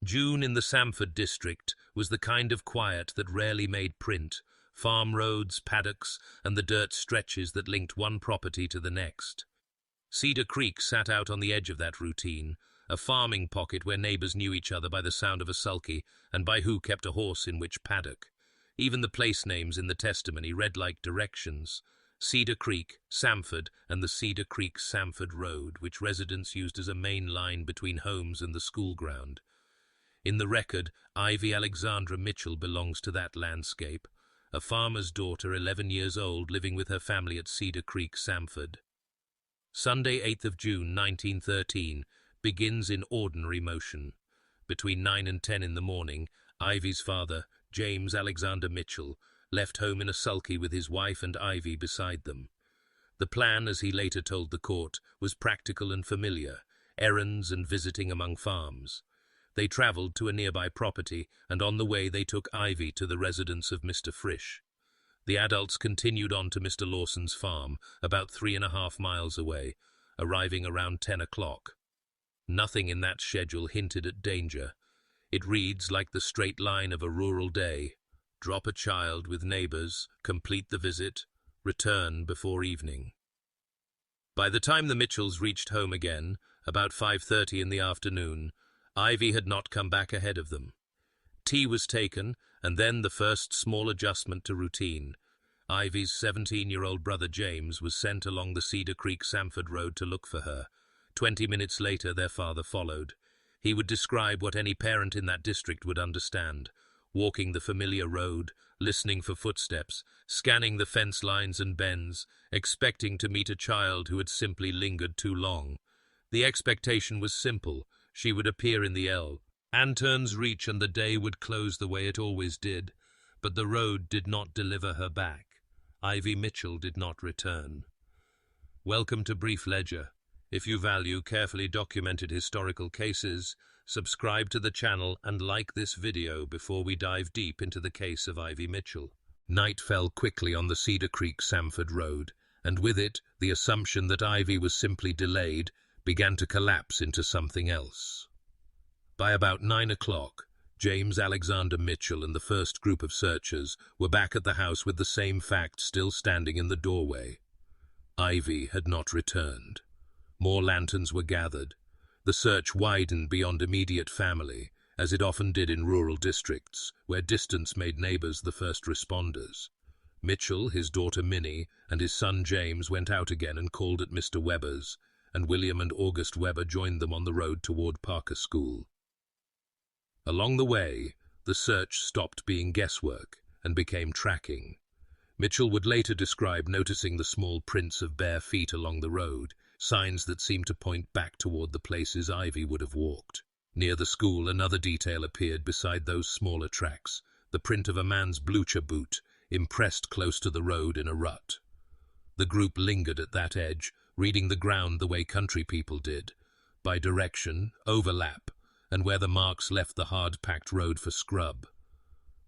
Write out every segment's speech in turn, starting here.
June in the Samford district was the kind of quiet that rarely made print. Farm roads, paddocks, and the dirt stretches that linked one property to the next. Cedar Creek sat out on the edge of that routine, a farming pocket where neighbours knew each other by the sound of a sulky and by who kept a horse in which paddock. Even the place names in the testimony read like directions: Cedar Creek, Samford, and the Cedar Creek-Samford Road, which residents used as a main line between homes and the school ground. In the record, Ivy Alexandra Mitchell belongs to that landscape, a farmer's daughter, 11 years old, living with her family at Cedar Creek, Samford. Sunday, 8th of June, 1913, begins in ordinary motion. Between 9 and 10 in the morning, Ivy's father, James Alexander Mitchell, left home in a sulky with his wife and Ivy beside them. The plan, as he later told the court, was practical and familiar: errands and visiting among farms. They travelled to a nearby property, and on the way they took Ivy to the residence of Mr. Frisch. The adults continued on to Mr. Lawson's farm, about 3.5 miles away, arriving around 10 o'clock. Nothing in that schedule hinted at danger. It reads like the straight line of a rural day: drop a child with neighbours, complete the visit, return before evening. By the time the Mitchells reached home again, about 5:30 in the afternoon, Ivy had not come back ahead of them. Tea was taken, and then the first small adjustment to routine. Ivy's 17-year-old brother James was sent along the Cedar Creek-Samford Road to look for her. 20 minutes later, their father followed. He would describe what any parent in that district would understand: walking the familiar road, listening for footsteps, scanning the fence lines and bends, expecting to meet a child who had simply lingered too long. The expectation was simple: she would appear in the Anturn's reach and the day would close the way it always did. But the road did not deliver her back. Ivy Mitchell did not return. Welcome to Brief Ledger. If you value carefully documented historical cases, subscribe to the channel and like this video before we dive deep into the case of Ivy Mitchell. Night fell quickly on the Cedar Creek-Samford Road, and with it, the assumption that Ivy was simply delayed began to collapse into something else. By about 9 o'clock, James Alexander Mitchell and the first group of searchers were back at the house with the same fact still standing in the doorway: Ivy had not returned. More lanterns were gathered. The search widened beyond immediate family, as it often did in rural districts, where distance made neighbours the first responders. Mitchell, his daughter Minnie, and his son James went out again and called at Mr. Webber's, and William and August Webber joined them on the road toward Parker School. Along the way, the search stopped being guesswork and became tracking. Mitchell would later describe noticing the small prints of bare feet along the road, signs that seemed to point back toward the places Ivy would have walked. Near the school, another detail appeared beside those smaller tracks: the print of a man's blucher boot, impressed close to the road in a rut. The group lingered at that edge, reading the ground the way country people did, by direction, overlap, and where the marks left the hard-packed road for scrub.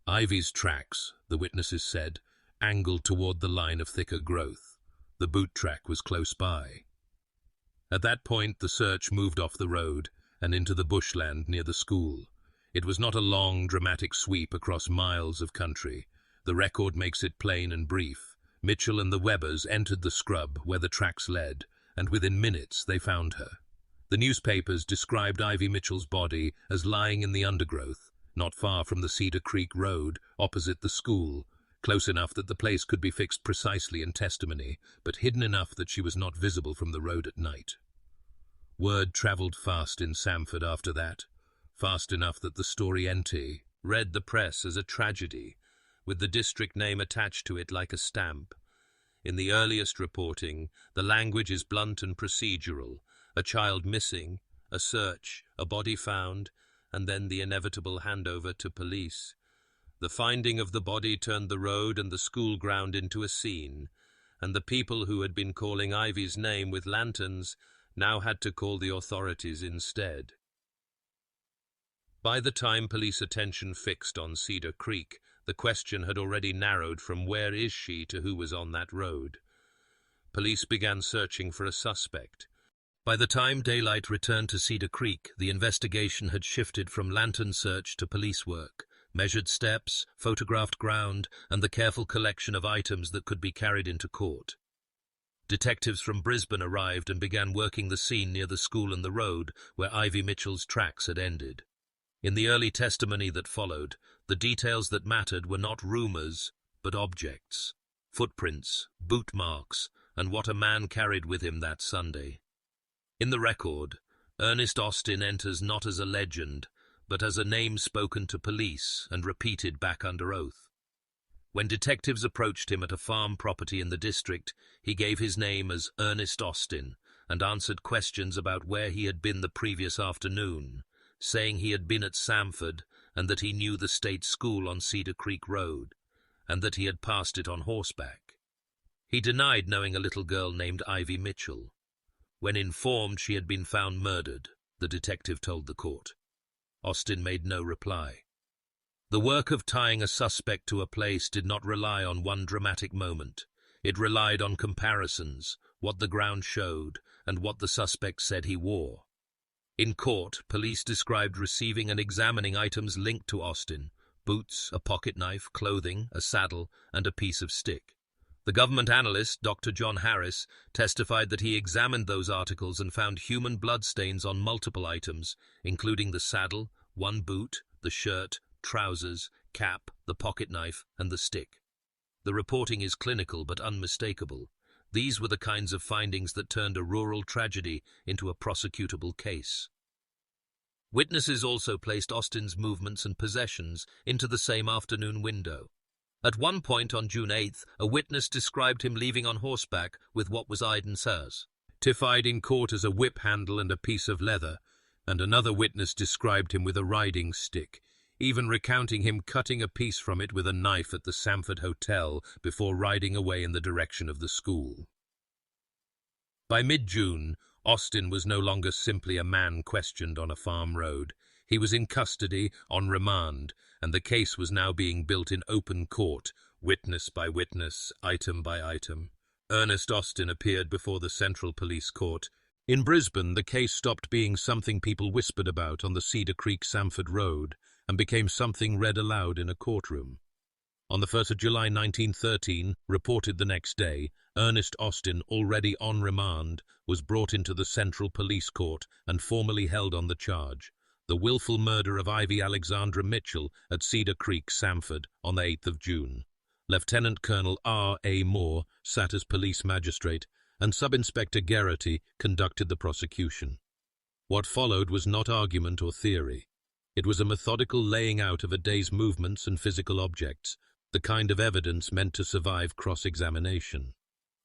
Ivy's tracks, the witnesses said, angled toward the line of thicker growth. The boot track was close by. At that point, the search moved off the road and into the bushland near the school. It was not a long, dramatic sweep across miles of country. The record makes it plain and brief. Mitchell and the Webbers entered the scrub where the tracks led, and within minutes they found her. The newspapers described Ivy Mitchell's body as lying in the undergrowth, not far from the Cedar Creek Road, opposite the school, close enough that the place could be fixed precisely in testimony, but hidden enough that she was not visible from the road at night. Word travelled fast in Samford after that, fast enough that the story read the press as a tragedy, with the district name attached to it like a stamp. In the earliest reporting, the language is blunt and procedural: a child missing, a search, a body found, and then the inevitable handover to police. The finding of the body turned the road and the school ground into a scene, and the people who had been calling Ivy's name with lanterns now had to call the authorities instead. By the time police attention fixed on Cedar Creek, the question had already narrowed from where is she to who was on that road. Police began searching for a suspect. By the time daylight returned to Cedar Creek, the investigation had shifted from lantern search to police work, measured steps, photographed ground, and the careful collection of items that could be carried into court. Detectives from Brisbane arrived and began working the scene near the school and the road where Ivy Mitchell's tracks had ended. In the early testimony that followed, the details that mattered were not rumours, but objects, footprints, boot marks, and what a man carried with him that Sunday. In the record, Ernest Austin enters not as a legend, but as a name spoken to police and repeated back under oath. When detectives approached him at a farm property in the district, he gave his name as Ernest Austin and answered questions about where he had been the previous afternoon, saying he had been at Samford and that he knew the state school on Cedar Creek Road, and that he had passed it on horseback. He denied knowing a little girl named Ivy Mitchell. When informed she had been found murdered, the detective told the court. Austin made no reply. The work of tying a suspect to a place did not rely on one dramatic moment. It relied on comparisons, what the ground showed, and what the suspect said he wore. In court, police described receiving and examining items linked to Austin: boots, a pocket knife, clothing, a saddle, and a piece of stick. The government analyst, Dr. John Harris, testified that he examined those articles and found human bloodstains on multiple items, including the saddle, one boot, the shirt, trousers, cap, the pocket knife, and the stick. The reporting is clinical but unmistakable. These were the kinds of findings that turned a rural tragedy into a prosecutable case. Witnesses also placed Austin's movements and possessions into the same afternoon window. At one point on June 8th, a witness described him leaving on horseback with what was identified in court as a whip handle and a piece of leather, and another witness described him with a riding stick, even recounting him cutting a piece from it with a knife at the Samford Hotel before riding away in the direction of the school. By mid-June, Austin was no longer simply a man questioned on a farm road. He was in custody, on remand, and the case was now being built in open court, witness by witness, item by item. Ernest Austin appeared before the Central Police Court. In Brisbane, the case stopped being something people whispered about on the Cedar Creek Samford Road and became something read aloud in a courtroom. On the 1st of July 1913, reported the next day, Ernest Austin, already on remand, was brought into the Central Police Court and formally held on the charge: the willful murder of Ivy Alexandra Mitchell at Cedar Creek, Samford, on the 8th of June. Lieutenant Colonel R.A. Moore sat as police magistrate, and Sub-Inspector Geraghty conducted the prosecution. What followed was not argument or theory. It was a methodical laying out of a day's movements and physical objects, the kind of evidence meant to survive cross-examination.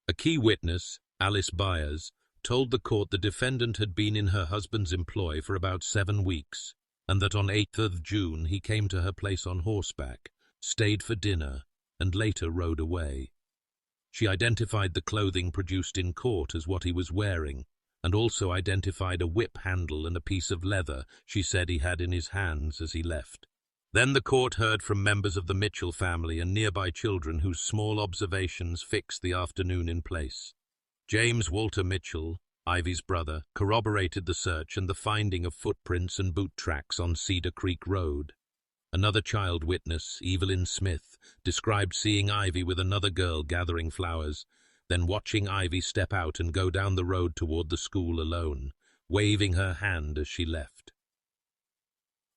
A key witness, Alice Byers, told the court the defendant had been in her husband's employ for about 7 weeks, and that on 8th of June he came to her place on horseback, stayed for dinner, and later rode away. She identified the clothing produced in court as what he was wearing, and also identified a whip handle and a piece of leather she said he had in his hands as he left. Then the court heard from members of the Mitchell family and nearby children whose small observations fixed the afternoon in place. James Walter Mitchell, Ivy's brother, corroborated the search and the finding of footprints and boot tracks on Cedar Creek Road. Another child witness, Evelyn Smith, described seeing Ivy with another girl gathering flowers, then watching Ivy step out and go down the road toward the school alone, waving her hand as she left.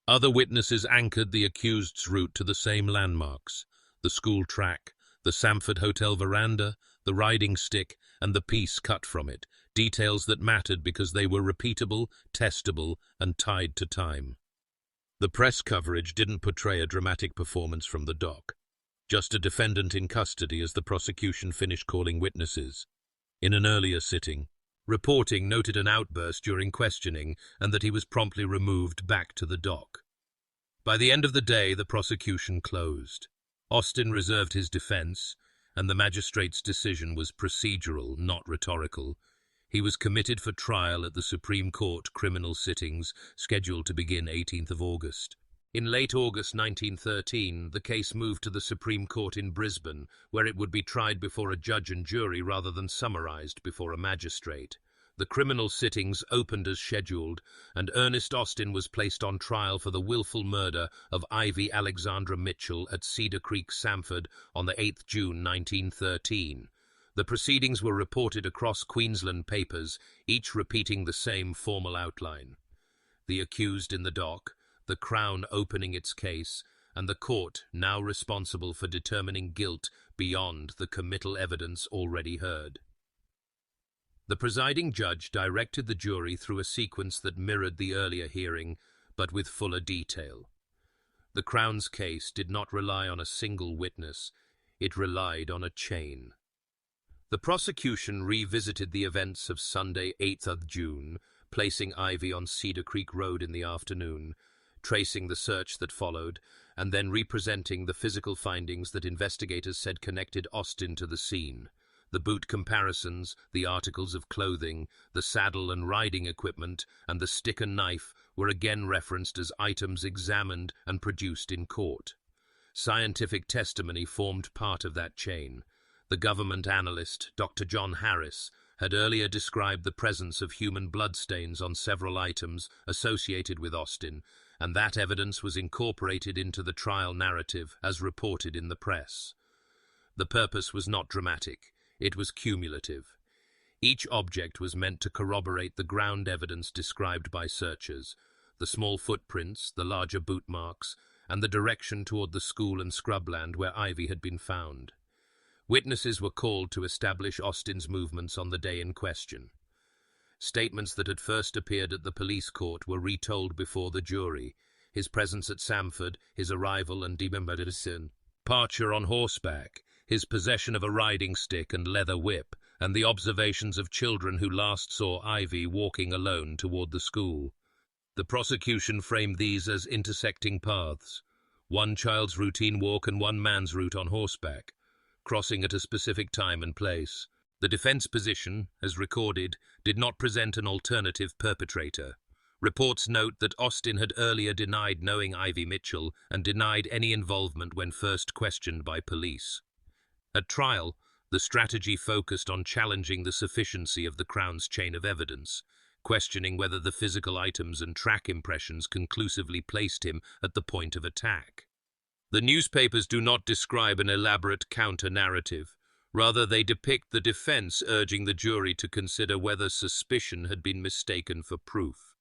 Other witnesses anchored the accused's route to the same landmarks: the school track, the Samford Hotel veranda, the riding stick, and the piece cut from it, details that mattered because they were repeatable, testable, and tied to time. The press coverage didn't portray a dramatic performance from the dock, just a defendant in custody as the prosecution finished calling witnesses. In an earlier sitting, reporting noted an outburst during questioning and that he was promptly removed back to the dock. By the end of the day, the prosecution closed. Austin reserved his defense, and the magistrate's decision was procedural, not rhetorical. He was committed for trial at the Supreme Court criminal sittings, scheduled to begin 18th of August. In late August 1913, the case moved to the Supreme Court in Brisbane, where it would be tried before a judge and jury rather than summarised before a magistrate. The criminal sittings opened as scheduled, and Ernest Austin was placed on trial for the willful murder of Ivy Alexandra Mitchell at Cedar Creek, Samford, on the 8th June 1913. The proceedings were reported across Queensland papers, each repeating the same formal outline. The accused in the dock, the Crown opening its case, and the court now responsible for determining guilt beyond the committal evidence already heard. The presiding judge directed the jury through a sequence that mirrored the earlier hearing, but with fuller detail. The Crown's case did not rely on a single witness, it relied on a chain. The prosecution revisited the events of Sunday, 8th of June, placing Ivy on Cedar Creek Road in the afternoon, tracing the search that followed, and then representing the physical findings that investigators said connected Austin to the scene. The boot comparisons, the articles of clothing, the saddle and riding equipment, and the stick and knife were again referenced as items examined and produced in court. Scientific testimony formed part of that chain. The government analyst, Dr. John Harris, had earlier described the presence of human bloodstains on several items associated with Austin, and that evidence was incorporated into the trial narrative as reported in the press. The purpose was not dramatic. It was cumulative. Each object was meant to corroborate the ground evidence described by searchers, the small footprints, the larger boot marks, and the direction toward the school and scrubland where Ivy had been found. Witnesses were called to establish Austin's movements on the day in question. Statements that had first appeared at the police court were retold before the jury. His presence at Samford, his arrival and departure on horseback, his possession of a riding stick and leather whip, and the observations of children who last saw Ivy walking alone toward the school. The prosecution framed these as intersecting paths, one child's routine walk and one man's route on horseback, crossing at a specific time and place. The defense position, as recorded, did not present an alternative perpetrator. Reports note that Austin had earlier denied knowing Ivy Mitchell and denied any involvement when first questioned by police. At trial, the strategy focused on challenging the sufficiency of the Crown's chain of evidence, questioning whether the physical items and track impressions conclusively placed him at the point of attack. The newspapers do not describe an elaborate counter-narrative. Rather, they depict the defense urging the jury to consider whether suspicion had been mistaken for proof.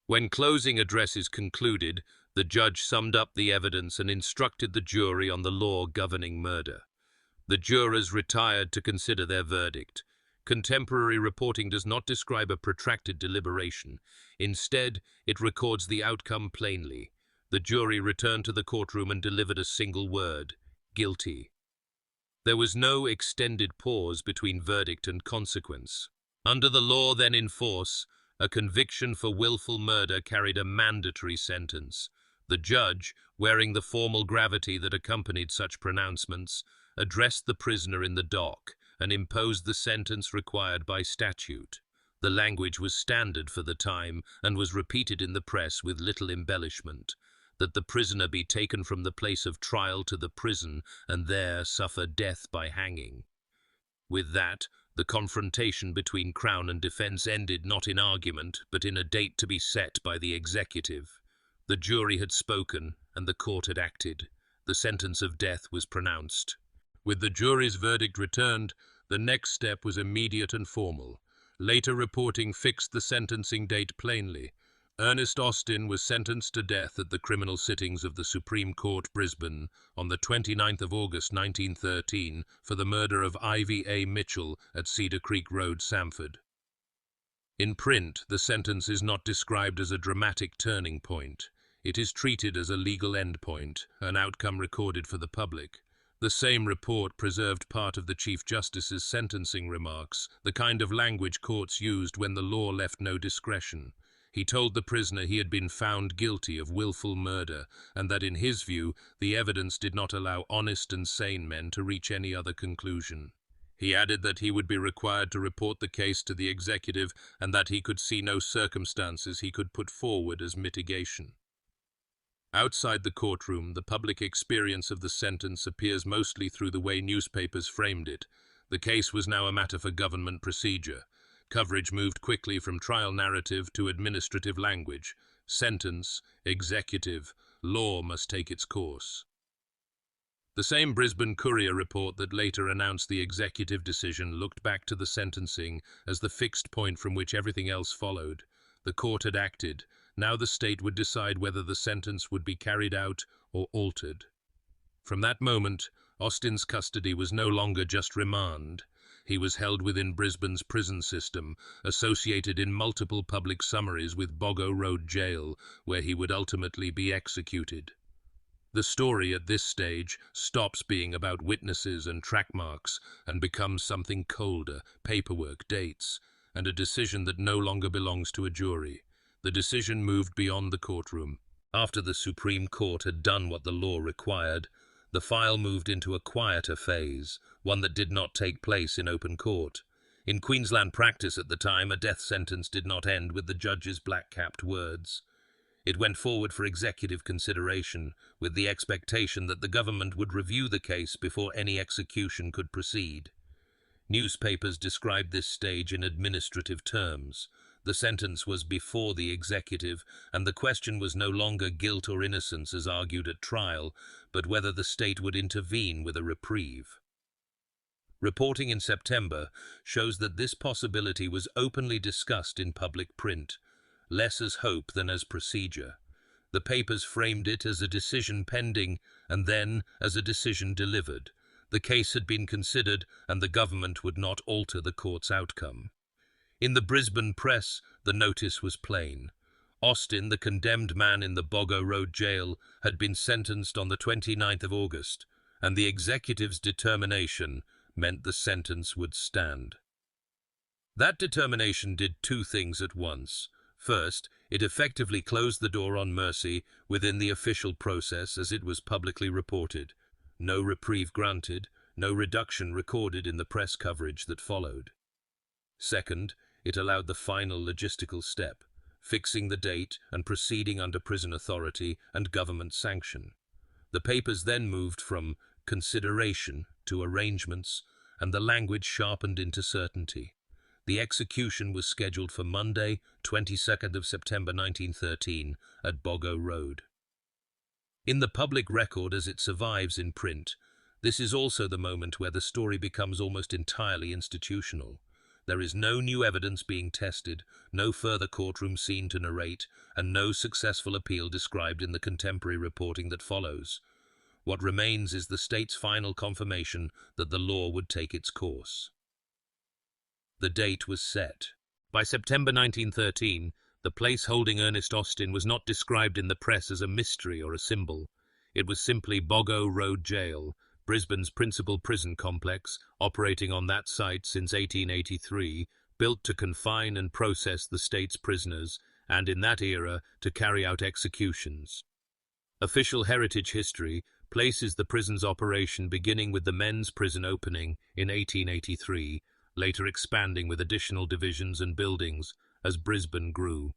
When closing addresses concluded, the judge summed up the evidence and instructed the jury on the law governing murder. The jurors retired to consider their verdict. Contemporary reporting does not describe a protracted deliberation. Instead, it records the outcome plainly. The jury returned to the courtroom and delivered a single word: guilty. There was no extended pause between verdict and consequence. Under the law then in force, a conviction for willful murder carried a mandatory sentence. The judge, wearing the formal gravity that accompanied such pronouncements, addressed the prisoner in the dock and imposed the sentence required by statute. The language was standard for the time and was repeated in the press with little embellishment, that the prisoner be taken from the place of trial to the prison and there suffer death by hanging. With that, the confrontation between Crown and defense ended not in argument, but in a date to be set by the executive. The jury had spoken, and the court had acted. The sentence of death was pronounced. With the jury's verdict returned, the next step was immediate and formal. Later reporting fixed the sentencing date plainly. Ernest Austin was sentenced to death at the criminal sittings of the Supreme Court, Brisbane, on the 29th of August 1913 for the murder of Ivy A. Mitchell at Cedar Creek Road, Samford. In print, the sentence is not described as a dramatic turning point. It is treated as a legal endpoint, an outcome recorded for the public. The same report preserved part of the Chief Justice's sentencing remarks, the kind of language courts used when the law left no discretion. He told the prisoner he had been found guilty of willful murder, and that in his view, the evidence did not allow honest and sane men to reach any other conclusion. He added that he would be required to report the case to the executive and that he could see no circumstances he could put forward as mitigation. Outside the courtroom, the public experience of the sentence appears mostly through the way newspapers framed it. The case was now a matter for government procedure. Coverage moved quickly from trial narrative to administrative language. Sentence, executive, law must take its course. The same Brisbane Courier report that later announced the executive decision looked back to the sentencing as the fixed point from which everything else followed. The court had acted. Now the state would decide whether the sentence would be carried out or altered. From that moment, Austin's custody was no longer just remand. He was held within Brisbane's prison system, associated in multiple public summaries with Bogo Road Jail, where he would ultimately be executed. The story at this stage stops being about witnesses and track marks and becomes something colder, paperwork, dates, and a decision that no longer belongs to a jury. The decision moved beyond the courtroom. After the Supreme Court had done what the law required, the file moved into a quieter phase, one that did not take place in open court. In Queensland practice at the time, a death sentence did not end with the judge's black-capped words. It went forward for executive consideration, with the expectation that the government would review the case before any execution could proceed. Newspapers described this stage in administrative terms. The sentence was before the executive, and the question was no longer guilt or innocence as argued at trial, but whether the state would intervene with a reprieve. Reporting in September shows that this possibility was openly discussed in public print, less as hope than as procedure. The papers framed it as a decision pending, and then as a decision delivered. The case had been considered, and the government would not alter the court's outcome. In the Brisbane press, the notice was plain. Austin, the condemned man in the Bogo Road Jail, had been sentenced on the 29th of August, and the executive's determination meant the sentence would stand. That determination did two things at once. First, it effectively closed the door on mercy within the official process as it was publicly reported. No reprieve granted, no reduction recorded in the press coverage that followed. Second, it allowed the final logistical step, fixing the date and proceeding under prison authority and government sanction. The papers then moved from consideration to arrangements, and the language sharpened into certainty. The execution was scheduled for Monday, 22nd of September 1913, at Bogo Road. In the public record as it survives in print, this is also the moment where the story becomes almost entirely institutional. There is no new evidence being tested, no further courtroom scene to narrate, and no successful appeal described in the contemporary reporting that follows. What remains is the state's final confirmation that the law would take its course. The date was set. By September 1913, the place holding Ernest Austin was not described in the press as a mystery or a symbol. It was simply Bogo Road Jail, Brisbane's principal prison complex, operating on that site since 1883, built to confine and process the state's prisoners, and in that era to carry out executions. Official heritage history places the prison's operation beginning with the men's prison opening in 1883, later expanding with additional divisions and buildings as Brisbane grew.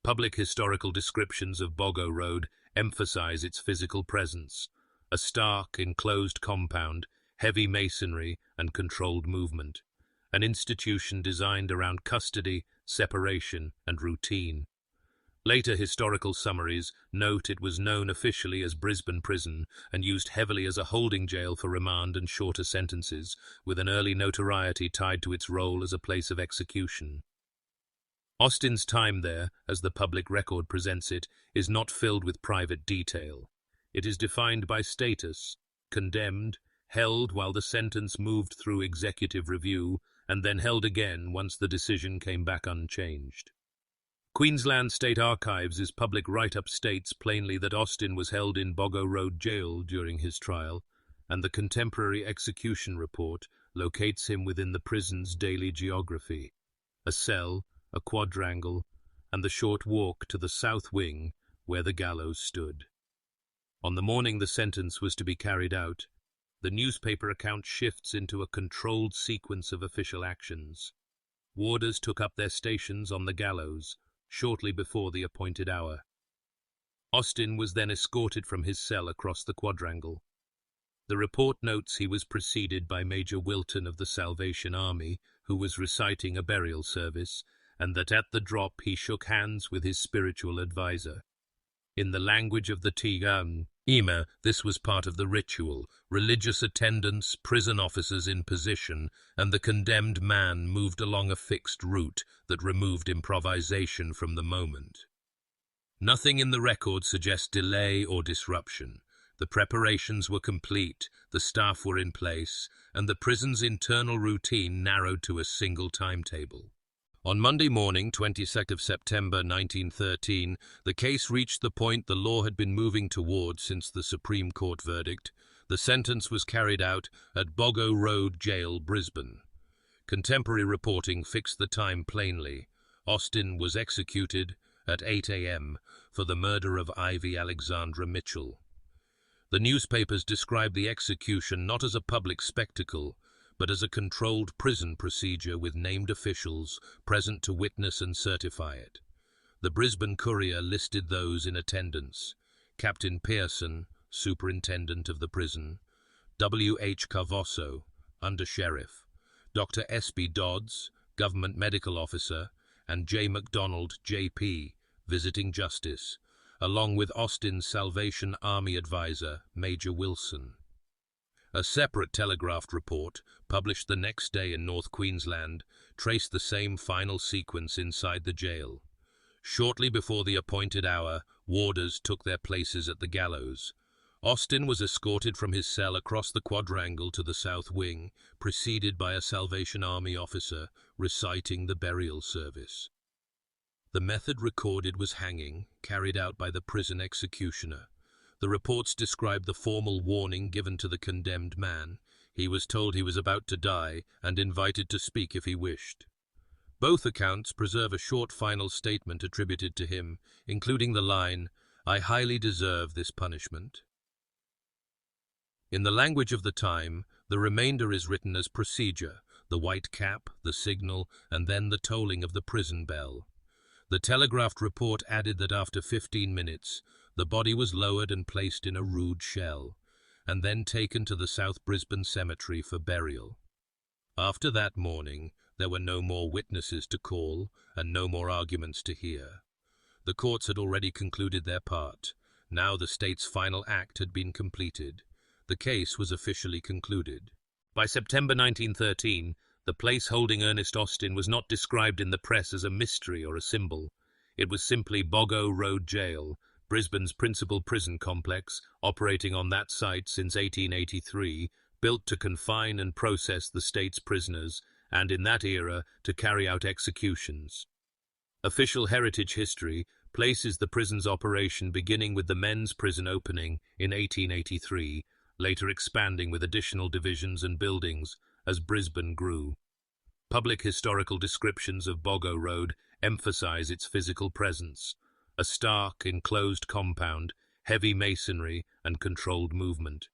Public historical descriptions of Bogo Road emphasize its physical presence, a stark, enclosed compound, heavy masonry and controlled movement, an institution designed around custody, separation and routine. Later historical summaries note it was known officially as Brisbane Prison and used heavily as a holding jail for remand and shorter sentences, with an early notoriety tied to its role as a place of execution. Austin's time there, as the public record presents it, is not filled with private detail. It is defined by status: condemned, held while the sentence moved through executive review, and then held again once the decision came back unchanged. Queensland State Archives' public write-up states plainly that Austin was held in Bogo Road Jail during his trial, and the contemporary execution report locates him within the prison's daily geography: a cell, a quadrangle, and the short walk to the south wing where the gallows stood. On the morning the sentence was to be carried out, the newspaper account shifts into a controlled sequence of official actions. Warders took up their stations on the gallows shortly before the appointed hour. Austin was then escorted from his cell across the quadrangle. The report notes he was preceded by Major Wilton of the Salvation Army, who was reciting a burial service, and that at the drop he shook hands with his spiritual advisor. In the language of the Tigam, Ima, this was part of the ritual. Religious attendants, prison officers in position, and the condemned man moved along a fixed route that removed improvisation from the moment. Nothing in the record suggests delay or disruption. The preparations were complete, the staff were in place, and the prison's internal routine narrowed to a single timetable. On Monday morning, 22nd of September 1913, the case reached the point the law had been moving towards since the Supreme Court verdict. The sentence was carried out at Bogo Road Jail, Brisbane. Contemporary reporting fixed the time plainly. Austin was executed at 8 a.m. for the murder of Ivy Alexandra Mitchell. The newspapers described the execution not as a public spectacle, but as a controlled prison procedure with named officials present to witness and certify it. The Brisbane Courier listed those in attendance: Captain Pearson, Superintendent of the prison; W.H. Carvosso, Under-Sheriff; Dr. S.B. Dodds, Government Medical Officer; and J. MacDonald, J.P., Visiting Justice, along with Austin's Salvation Army advisor, Major Wilson. A separate telegraphed report, published the next day in North Queensland, traced the same final sequence inside the jail. Shortly before the appointed hour, warders took their places at the gallows. Austin was escorted from his cell across the quadrangle to the south wing, preceded by a Salvation Army officer reciting the burial service. The method recorded was hanging, carried out by the prison executioner. The reports described the formal warning given to the condemned man. He was told he was about to die and invited to speak if he wished. Both accounts preserve a short final statement attributed to him, including the line, "I highly deserve this punishment." In the language of the time, the remainder is written as procedure: the white cap, the signal, and then the tolling of the prison bell. The telegraphed report added that after 15 minutes, the body was lowered and placed in a rude shell, and then taken to the South Brisbane Cemetery for burial. After that morning, there were no more witnesses to call and no more arguments to hear. The courts had already concluded their part. Now the state's final act had been completed. The case was officially concluded. By September 1913, the place holding Ernest Austin was not described in the press as a mystery or a symbol. It was simply Bogo Road Jail, Brisbane's principal prison complex, operating on that site since 1883, built to confine and process the state's prisoners, and in that era to carry out executions. Official heritage history places the prison's operation beginning with the men's prison opening in 1883, later expanding with additional divisions and buildings as Brisbane grew. Public historical descriptions of Bogo Road emphasize its physical presence: a stark, enclosed compound, heavy masonry, and controlled movement.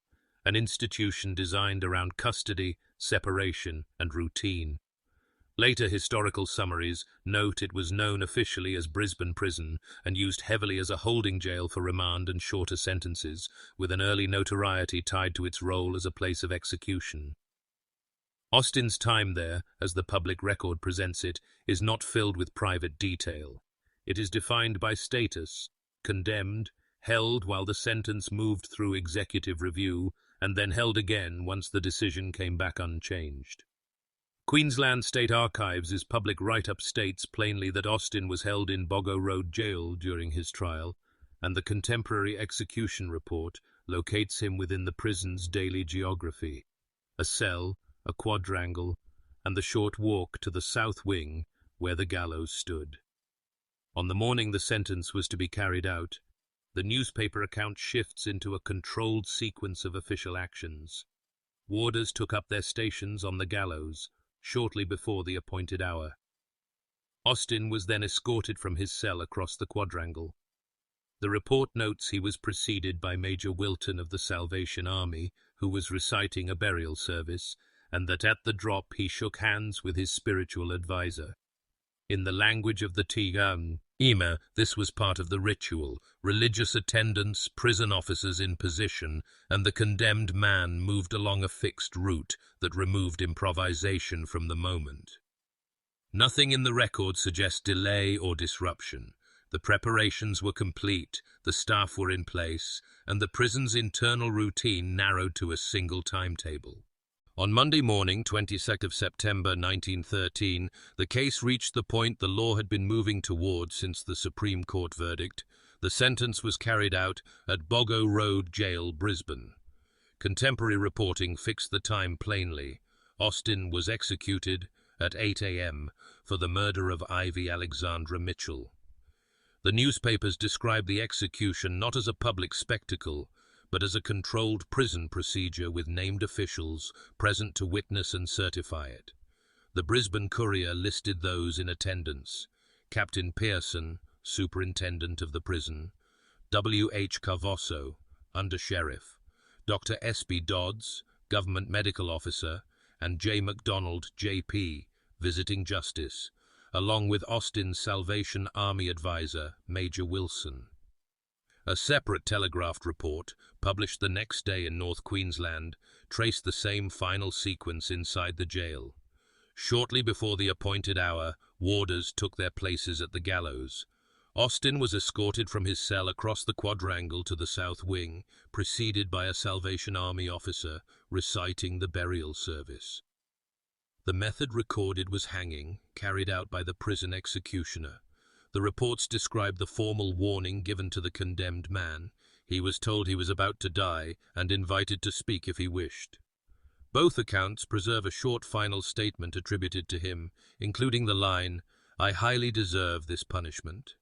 An institution designed around custody, separation, and routine. Later historical summaries note it was known officially as Brisbane Prison and used heavily as a holding jail for remand and shorter sentences, with an early notoriety tied to its role as a place of execution. Austin's time there, as the public record presents it, is not filled with private detail. It is defined by status: condemned, held while the sentence moved through executive review, and then held again once the decision came back unchanged. Queensland State Archives' public write-up states plainly that Austin was held in Bogo Road Jail during his trial, and the contemporary execution report locates him within the prison's daily geography: a cell, a quadrangle, and the short walk to the south wing where the gallows stood. On the morning the sentence was to be carried out, the newspaper account shifts into a controlled sequence of official actions. Warders took up their stations on the gallows shortly before the appointed hour. Austin was then escorted from his cell across the quadrangle. The report notes he was preceded by Major Wilton of the Salvation Army, who was reciting a burial service, and that at the drop he shook hands with his spiritual advisor. In the language of the Tigam, Ima, this was part of the ritual: religious attendants, prison officers in position, and the condemned man moved along a fixed route that removed improvisation from the moment. Nothing in the record suggests delay or disruption. The preparations were complete, the staff were in place, and the prison's internal routine narrowed to a single timetable. On Monday morning, 22nd of September 1913, the case reached the point the law had been moving towards since the Supreme Court verdict. The sentence was carried out at Bogo Road Jail, Brisbane. Contemporary reporting fixed the time plainly. Austin was executed at 8 a.m. for the murder of Ivy Alexandra Mitchell. The newspapers described the execution not as a public spectacle, but as a controlled prison procedure with named officials present to witness and certify it. The Brisbane Courier listed those in attendance: Captain Pearson, Superintendent of the prison; W. H. Carvosso, Under-Sheriff; Dr. S. B. Dodds, Government Medical Officer; and J. MacDonald, J.P., Visiting Justice, along with Austin's Salvation Army advisor, Major Wilson. A separate telegraphed report, published the next day in North Queensland, traced the same final sequence inside the jail. Shortly before the appointed hour, warders took their places at the gallows. Austin was escorted from his cell across the quadrangle to the south wing, preceded by a Salvation Army officer reciting the burial service. The method recorded was hanging, carried out by the prison executioner. The reports describe the formal warning given to the condemned man. He was told he was about to die and invited to speak if he wished. Both accounts preserve a short final statement attributed to him, including the line, "I highly deserve this punishment."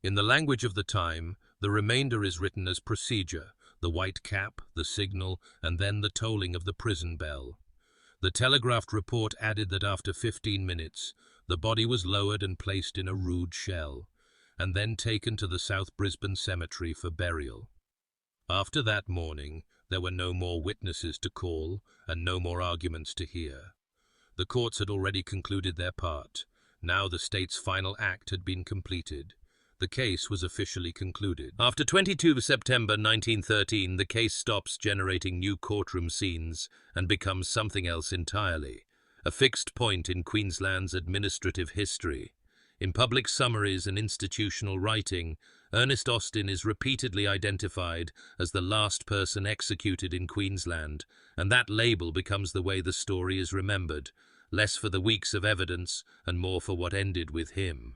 In the language of the time, the remainder is written as procedure: the white cap, the signal, and then the tolling of the prison bell. The telegraphed report added that after 15 minutes, the body was lowered and placed in a rude shell, and then taken to the South Brisbane Cemetery for burial. After that morning, there were no more witnesses to call and no more arguments to hear. The courts had already concluded their part. Now the state's final act had been completed. The case was officially concluded. After 22 September 1913, the case stops generating new courtroom scenes and becomes something else entirely, a fixed point in Queensland's administrative history. In public summaries and institutional writing, Ernest Austin is repeatedly identified as the last person executed in Queensland, and that label becomes the way the story is remembered, less for the weeks of evidence and more for what ended with him.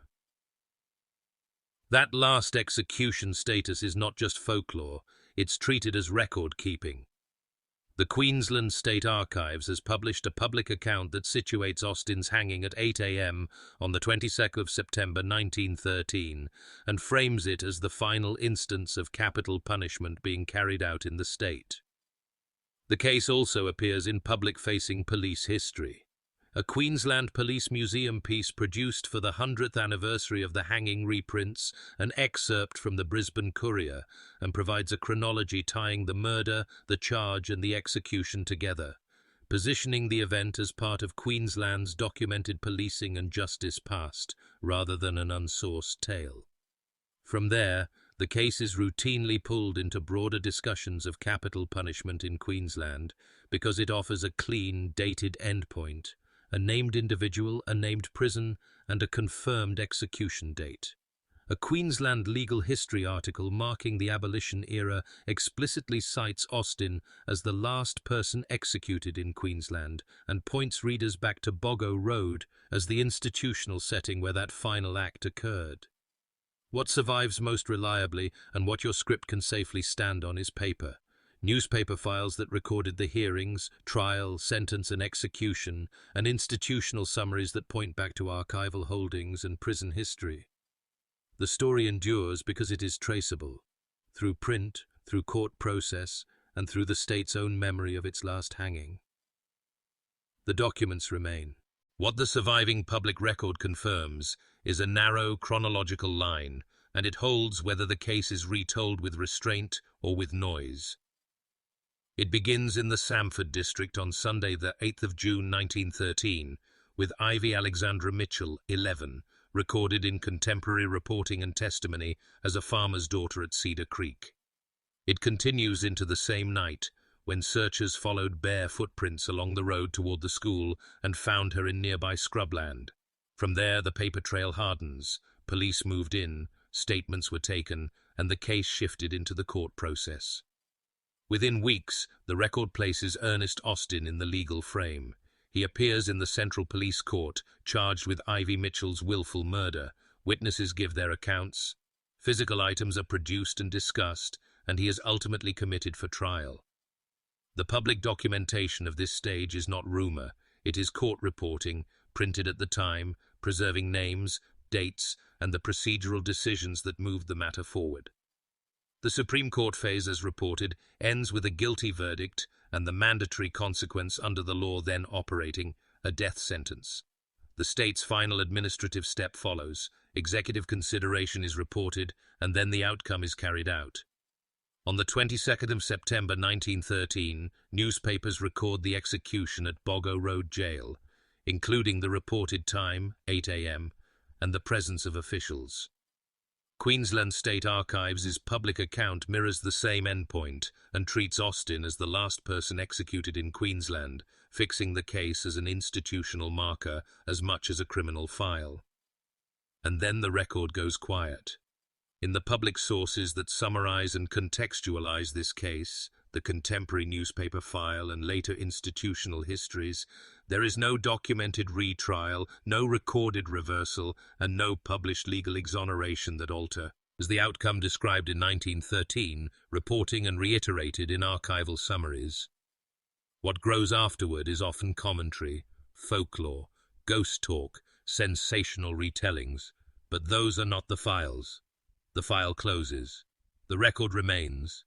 That last execution status is not just folklore, it's treated as record-keeping. The Queensland State Archives has published a public account that situates Austin's hanging at 8 a.m. on the 22nd of September 1913 and frames it as the final instance of capital punishment being carried out in the state. The case also appears in public-facing police history. A Queensland Police Museum piece produced for the 100th anniversary of the hanging reprints an excerpt from the Brisbane Courier and provides a chronology tying the murder, the charge and the execution together, positioning the event as part of Queensland's documented policing and justice past, rather than an unsourced tale. From there, the case is routinely pulled into broader discussions of capital punishment in Queensland because it offers a clean, dated endpoint, a named individual, a named prison, and a confirmed execution date. A Queensland legal history article marking the abolition era explicitly cites Austin as the last person executed in Queensland and points readers back to Bogo Road as the institutional setting where that final act occurred. What survives most reliably and what your script can safely stand on is paper. Newspaper files that recorded the hearings, trial, sentence and execution, and institutional summaries that point back to archival holdings and prison history. The story endures because it is traceable, through print, through court process, and through the state's own memory of its last hanging. The documents remain. What the surviving public record confirms is a narrow chronological line, and it holds whether the case is retold with restraint or with noise. It begins in the Samford district on Sunday the 8th of June 1913, with Ivy Alexandra Mitchell, 11, recorded in contemporary reporting and testimony as a farmer's daughter at Cedar Creek. It continues into the same night, when searchers followed bare footprints along the road toward the school and found her in nearby scrubland. From there, the paper trail hardens. Police moved in, statements were taken, and the case shifted into the court process. Within weeks, the record places Ernest Austin in the legal frame. He appears in the Central Police Court, charged with Ivy Mitchell's willful murder. Witnesses give their accounts. Physical items are produced and discussed, and he is ultimately committed for trial. The public documentation of this stage is not rumor. It is court reporting, printed at the time, preserving names, dates, and the procedural decisions that moved the matter forward. The Supreme Court phase, as reported, ends with a guilty verdict and the mandatory consequence under the law then operating, a death sentence. The state's final administrative step follows. Executive consideration is reported, and then the outcome is carried out. On the 22nd of September 1913, newspapers record the execution at Bogo Road Jail, including the reported time, 8 a.m., and the presence of officials. Queensland State Archives' public account mirrors the same endpoint and treats Austin as the last person executed in Queensland, fixing the case as an institutional marker as much as a criminal file. And then the record goes quiet. In the public sources that summarize and contextualize this case, the contemporary newspaper file and later institutional histories, there is no documented retrial, no recorded reversal, and no published legal exoneration that alter, as the outcome described in 1913, reporting and reiterated in archival summaries. What grows afterward is often commentary, folklore, ghost talk, sensational retellings, but those are not the files. The file closes. The record remains,